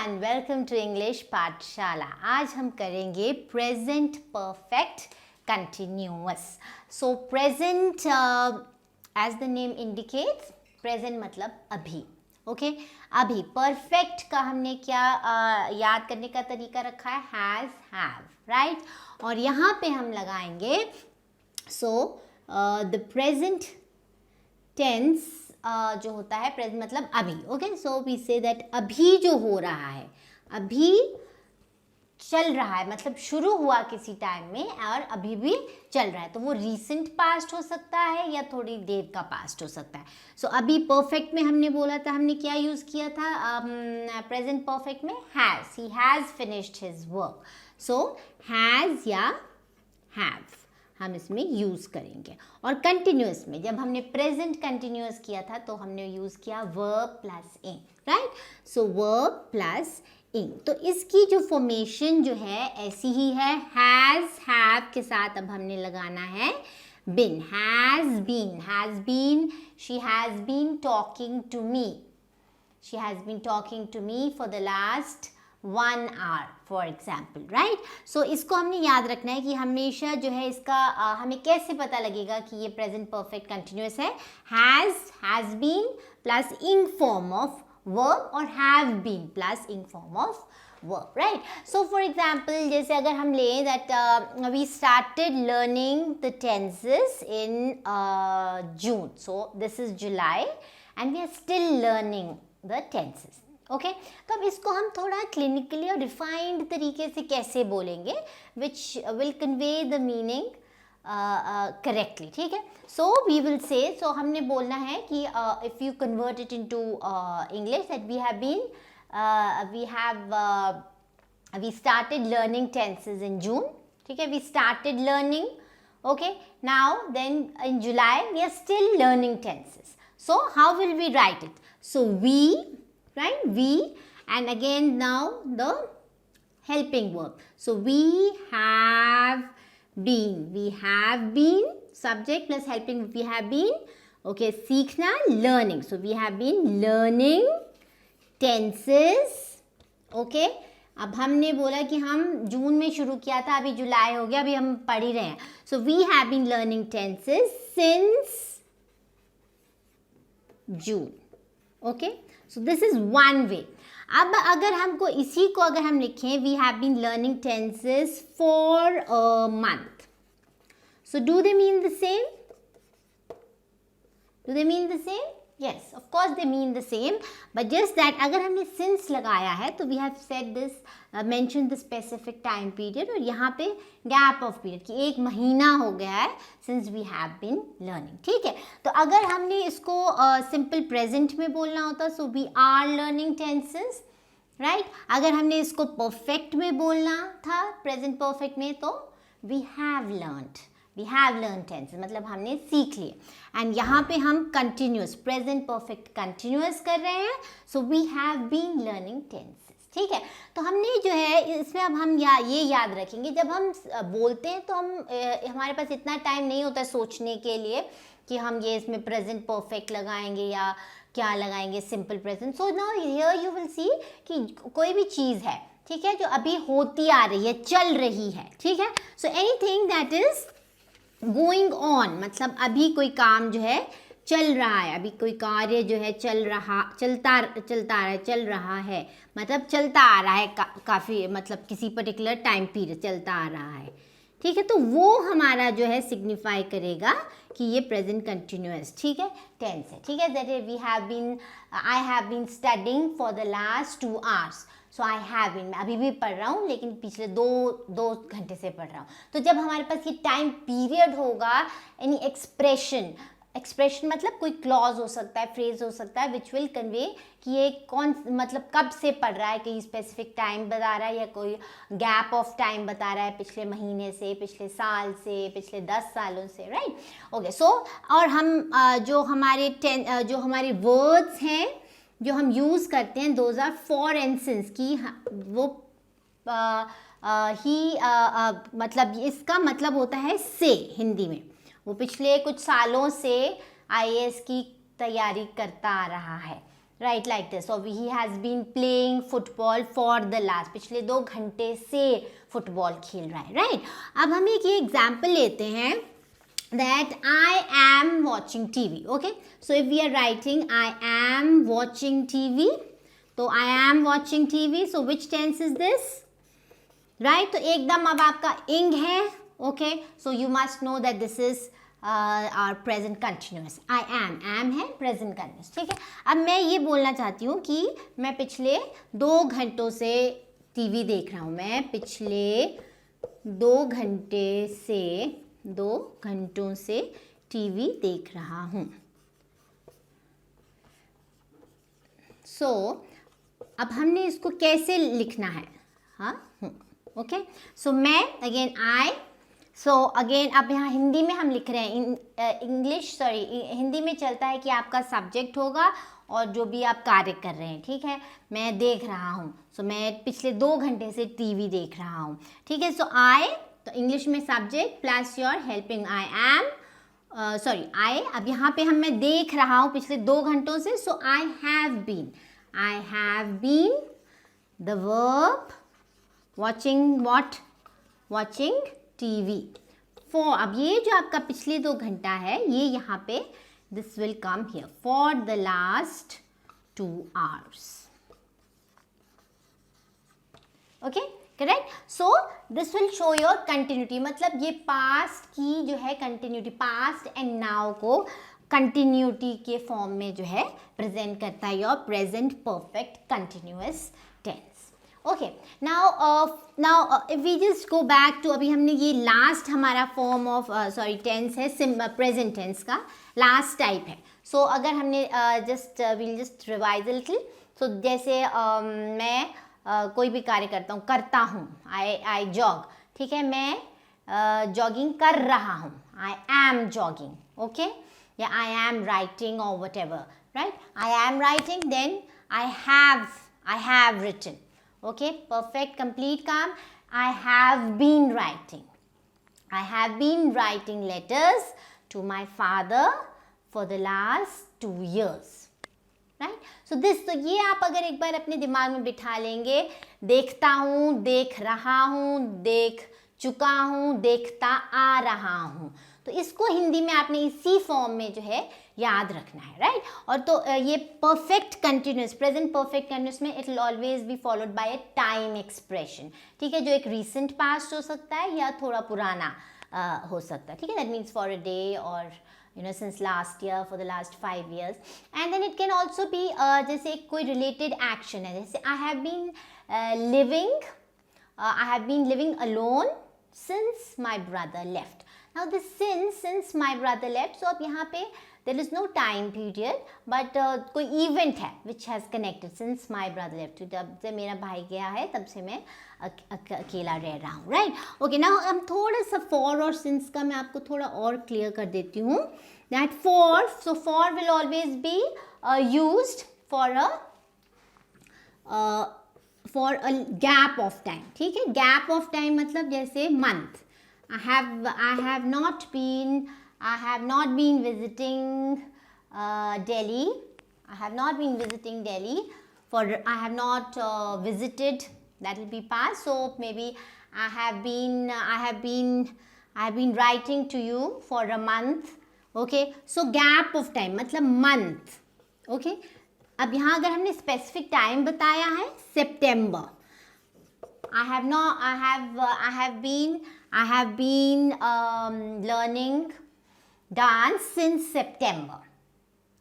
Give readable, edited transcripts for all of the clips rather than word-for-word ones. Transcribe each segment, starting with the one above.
And welcome to English पाठशाला। आज हम करेंगे present perfect continuous. So present as the name indicates, present मतलब अभी। ओके अभी परफेक्ट का हमने क्या याद करने का तरीका रखा है, हैज़, हैव, राइट। और यहाँ पे हम लगाएंगे द प्रेजेंट टेंस जो होता है प्रेजेंट मतलब अभी। Okay so we say that अभी जो हो रहा है, अभी चल रहा है, मतलब शुरू हुआ किसी टाइम में और अभी भी चल रहा है, तो वो रीसेंट पास्ट हो सकता है या थोड़ी देर का पास्ट हो सकता है। सो अभी परफेक्ट में हमने बोला था, हमने क्या यूज़ किया था प्रेजेंट परफेक्ट में, has, he has finished his work. So has या हैव हम इसमें यूज़ करेंगे। और कंटिन्यूअस में जब हमने प्रेजेंट कंटिन्यूअस किया था तो हमने यूज़ किया वर्ब प्लस ing, राइट। सो वर्ब प्लस ing, तो इसकी जो फॉर्मेशन जो है ऐसी ही है, हैज़, हैव के साथ अब हमने लगाना है been. Has been, she has been talking to me, she has been talking to me for the last 1 hour for example, right। so इसको हमने याद रखना है कि हमेशा जो है इसका हमें कैसे पता लगेगा कि ये present perfect continuous है। has been plus ing form of verb और have been plus ing form of verb, right। so for example जैसे अगर हम लें that we started learning the tenses in June, so this is July and we are still learning the tenses। Okay तो अब इसको हम थोड़ा clinically और रिफाइंड तरीके से कैसे बोलेंगे, which will convey the meaning correctly, ठीक है। सो वी विल से, सो हमने बोलना है कि if you convert it into English that we started learning tenses in June, ठीक है, we started learning, okay now then in July we are still learning tenses. So how will we write it? So we, right, we, and again now the helping verb. So we have been, subject plus helping, we have been, okay, सीखना, learning. So we have been learning tenses, okay। अब हमने बोला कि हम जून में शुरू किया था, अभी जुलाई हो गया, अभी हम पढ़ ही रहे हैं। So we have been learning tenses since June, okay so this is one way. अब अगर हमको इसी को अगर हम लिखें, we have been learning tenses for a month, so do they mean the same? Do they mean the same? yes of course they mean the same, but just that अगर हमने since लगाया है तो we have said this, mentioned the specific time period, और यहाँ पे gap of period कि 1 महीना हो गया है since we have been learning, ठीक है। तो अगर हमने इसको simple present में बोलना होता so we are learning tenses, right। अगर हमने इसको perfect में बोलना था present perfect में तो we have learned tenses, मतलब हमने सीख लिए। एंड यहाँ पे हम कंटिन्यूस प्रेजेंट परफेक्ट कंटिन्यूस कर रहे हैं, so we have been learning tenses, ठीक है। तो हमने जो है इसमें अब हम ये याद रखेंगे, जब हम बोलते हैं तो हमारे पास इतना टाइम नहीं होता है सोचने के लिए कि हम ये इसमें प्रेजेंट परफेक्ट लगाएंगे या क्या लगाएंगे, simple present. So now here you will see कि कोई भी चीज़ है, ठीक है, जो अभी होती आ रही है, चल रही है, ठीक है। So anything that is going on, मतलब अभी कोई काम जो है चल रहा है, अभी कोई कार्य जो है चलता रहा है, मतलब चलता आ रहा है काफ़ी, मतलब किसी पर्टिकुलर टाइम पीरियड चलता आ रहा है, ठीक है। तो वो हमारा जो है सिग्निफाई करेगा कि ये प्रेजेंट कंटिन्यूअस, ठीक है, टेंस है, ठीक है। That I have been studying for the last 2 hours, so I have been, मैं अभी भी पढ़ रहा हूँ लेकिन पिछले दो घंटे से पढ़ रहा हूँ। तो जब हमारे पास ये टाइम पीरियड होगा, एनी एक्सप्रेशन मतलब कोई क्लॉज हो सकता है, फ्रेज हो सकता है, विच विल कन्वे कि ये कौन, मतलब कब से पढ़ रहा है, कहीं स्पेसिफिक टाइम बता रहा है या कोई गैप ऑफ टाइम बता रहा है, पिछले महीने से, पिछले साल से, पिछले 10 सालों से, राइट। ओके सो और हम जो हमारे वर्ड्स हैं जो हम यूज़ करते हैं, दोज आर फॉर इंस्टेंस की वो मतलब इसका मतलब होता है से, हिंदी में वो पिछले कुछ सालों से IAS की तैयारी करता आ रहा है, राइट, लाइक दिस, और he has been playing football for the last, पिछले 2 घंटे से फुटबॉल खेल रहा है, राइट। अब हम एक ये एग्जाम्पल लेते हैं that I am watching TV. Okay, so if we are writing I am watching TV, तो I am watching TV, so which tense is this, right? तो एकदम अब आपका ing है, okay, so you must know that this is our present continuous. I am है present continuous, ठीक है। अब मैं ये बोलना चाहती हूँ कि मैं पिछले 2 घंटों से TV देख रहा हूँ, मैं पिछले 2 घंटों से टीवी देख रहा हूँ। सो अब हमने इसको कैसे लिखना है, हाँ, ओके। सो मैं अगेन आई, सो अगेन अब यहाँ हिंदी में हम लिख रहे हैं, हिंदी में चलता है कि आपका सब्जेक्ट होगा और जो भी आप कार्य कर रहे हैं, ठीक है। मैं देख रहा हूँ, सो मैं पिछले 2 घंटे से टीवी देख रहा हूँ, ठीक है। सो आई, तो इंग्लिश में subject plus your helping I am, I, अब यहाँ पे मैं देख रहा हूँ पिछले 2 घंटों से, so I have been the verb watching, what, watching TV for, अब ये जो आपका पिछले 2 घंटा है ये यहाँ पे this will come here, for the last 2 hours, okay, correct. So this will show your continuity, मतलब ये पास्ट की जो है कंटिन्यूटी, पास्ट एंड नाउ को कंटिन्यूटी के फॉर्म में जो है प्रेजेंट करता है, your present perfect continuous tense, okay. Now if we just go back to, अभी हमने ये लास्ट हमारा फॉर्म ऑफ टेंस है, प्रेजेंट टेंस का लास्ट टाइप है। सो अगर हमने विल जस्ट रिवाइज लिटिल, सो जैसे मैं कोई भी कार्य करता हूँ, आई जॉग, ठीक है, मैं जॉगिंग कर रहा हूँ, आई एम जॉगिंग, ओके, या आई एम राइटिंग और whatever, right, I am writing, then I have written, okay, perfect complete काम, I have been writing letters to my father for the last 2 years, right. So this, तो ये आप अगर एक बार अपने दिमाग में बिठा लेंगे, देखता हूँ, देख रहा हूँ, देख चुका हूँ, देखता आ रहा हूँ, तो इसको हिंदी में आपने इसी फॉर्म में जो है याद रखना है, राइट। और तो ये perfect continuous, present perfect continuous में it will always be followed by a time expression, ठीक है, जो एक रीसेंट पास्ट हो सकता है या थोड़ा पुराना हो सकता है, ठीक है, that means for a day और since last year, for the last 5 years, and then it can also be जैसे कोई related action है, जैसे I have been living alone since my brother left. Now this since my brother left, so अब यहाँ पे there is no time period, but कोई event है which has connected since my brother left, तो जब से मेरा भाई गया है तब से मैं अकेला रह रहा हूँ, राइट, ओके। नाउ हम थोड़ा सा फॉर और सिंस का मैं आपको थोड़ा और क्लियर कर देती हूँ, that for will always be used for a gap of time, ठीक है, गैप ऑफ टाइम मतलब जैसे month, I have not been visiting Delhi. I have not been visiting Delhi. I have not visited. That will be past. So maybe I have been writing to you for a month. Okay. So gap of time मतलब month. Okay. अब यहाँ अगर हमने specific time बताया है September. I have been learning dance since September.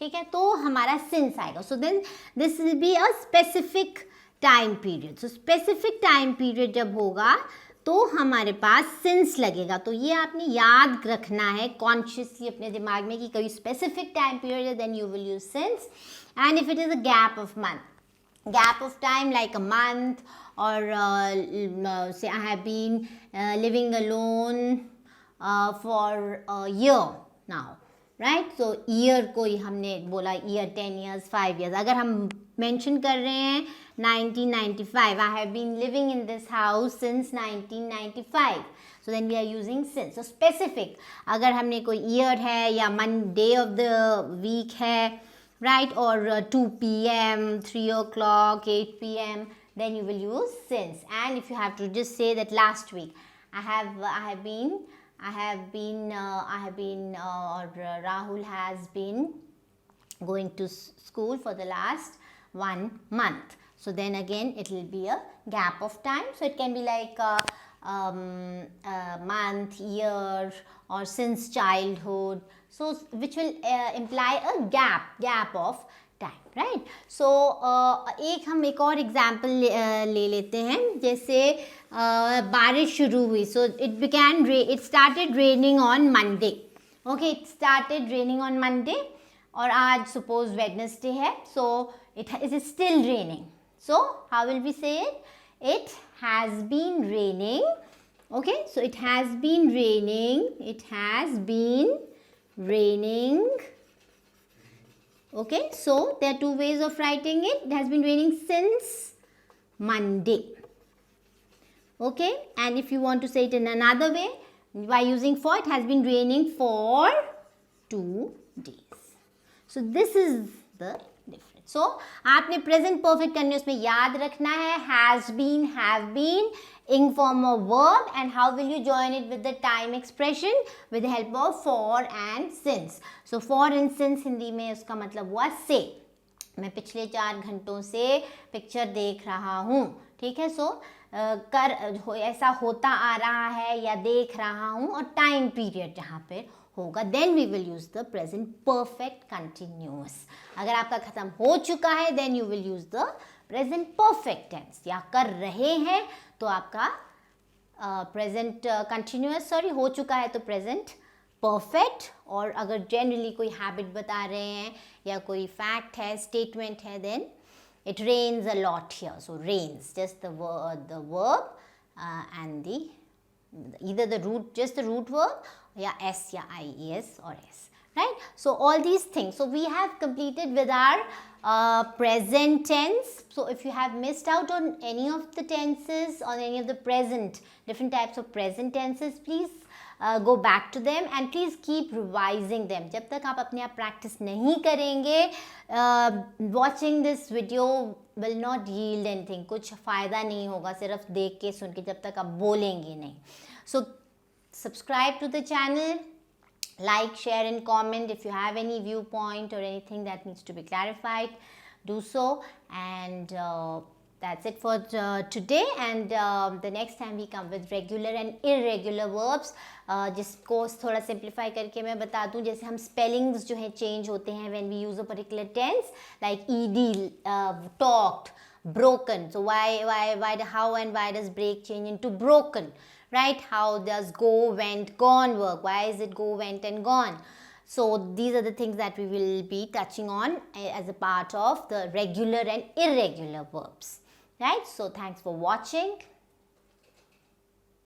ठीक है, तो हमारा since आएगा. So then this will be a specific time period. So specific time period जब होगा तो हमारे पास since लगेगा. तो ये आपने याद रखना है consciously अपने दिमाग में कि कोई specific time period है, then you will use since. And if it is a gap of time like a month, or say I have been living alone for a year now, right? So year कोई हमने बोला year 10 years 5 years. अगर हम mention कर रहे हैं 1995, I have been living in this house since 1995. So then we are using since. So specific, अगर हमने कोई year है या day of the week है, right? Or 2 p.m., 3 o'clock, 8 p.m., then you will use since. And if you have to just say that last week I have been, or Rahul has been going to school for the last 1 month. So then again it will be a gap of time. So it can be like a month, year, or since childhood. So which will imply a gap of time, right? So हम एक और example ले लेते हैं. जैसे बारिश शुरू हुई. So it started raining on Monday. Okay, it started raining on Monday. और आज suppose Wednesday है. So it is still raining. So how will we say it? It has been raining. Okay, so it has been raining. It has been raining. Okay, so there are two ways of writing it. It has been raining since Monday. Okay, and if you want to say it in another way, by using for, it has been raining for 2 days. So this is the difference. So आपने present perfect continuous में याद रखना है has been, have been, ing form of verb, and how will you join it with the time expression with the help of for and since. So for and since Hindi में उसका मतलब हुआ से. मैं पिछले 4 घंटों से पिक्चर देख रहा हूँ. ठीक है. सो ऐसा होता आ रहा है या देख रहा हूँ, और टाइम पीरियड जहाँ पे होगा, then we will use the present perfect continuous. अगर आपका खत्म हो चुका है, then you will use the present perfect tense. या कर रहे हैं तो आपका प्रेजेंट कंटिन्यूअस, सॉरी, हो चुका है तो प्रेजेंट परफेक्ट. और अगर जनरली कोई हैबिट बता रहे हैं या कोई फैक्ट है, स्टेटमेंट है, then it rains a lot here. So rains, just the verb and either the root, just the root verb, yeah, s, yeah, ies or s, right? So all these things. So we have completed with our present tense. So if you have missed out on any of the tenses, on any of the present, different types of present tenses, please go back to them and please keep revising them. जब तक आप अपने आप practice नहीं करेंगे, watching this video will not yield anything. कुछ फ़ायदा नहीं होगा सिर्फ देख के सुन के, जब तक आप बोलेंगे नहीं. So subscribe to the channel, like, share and comment. If you have any viewpoint or anything that needs to be clarified, do so. And that's it for today. And the next time we come with regular and irregular verbs, जिसको थोड़ा simplify करके मैं बता दूं. जैसे हम spellings जो है चेंज होते हैं when we use a particular tense, like ed, talked, broken. So how and why does break change into broken, right? How does go, went, gone work? Why is it go, went and gone? So these are the things that we will be touching on as a part of the regular and irregular verbs, right? So thanks for watching.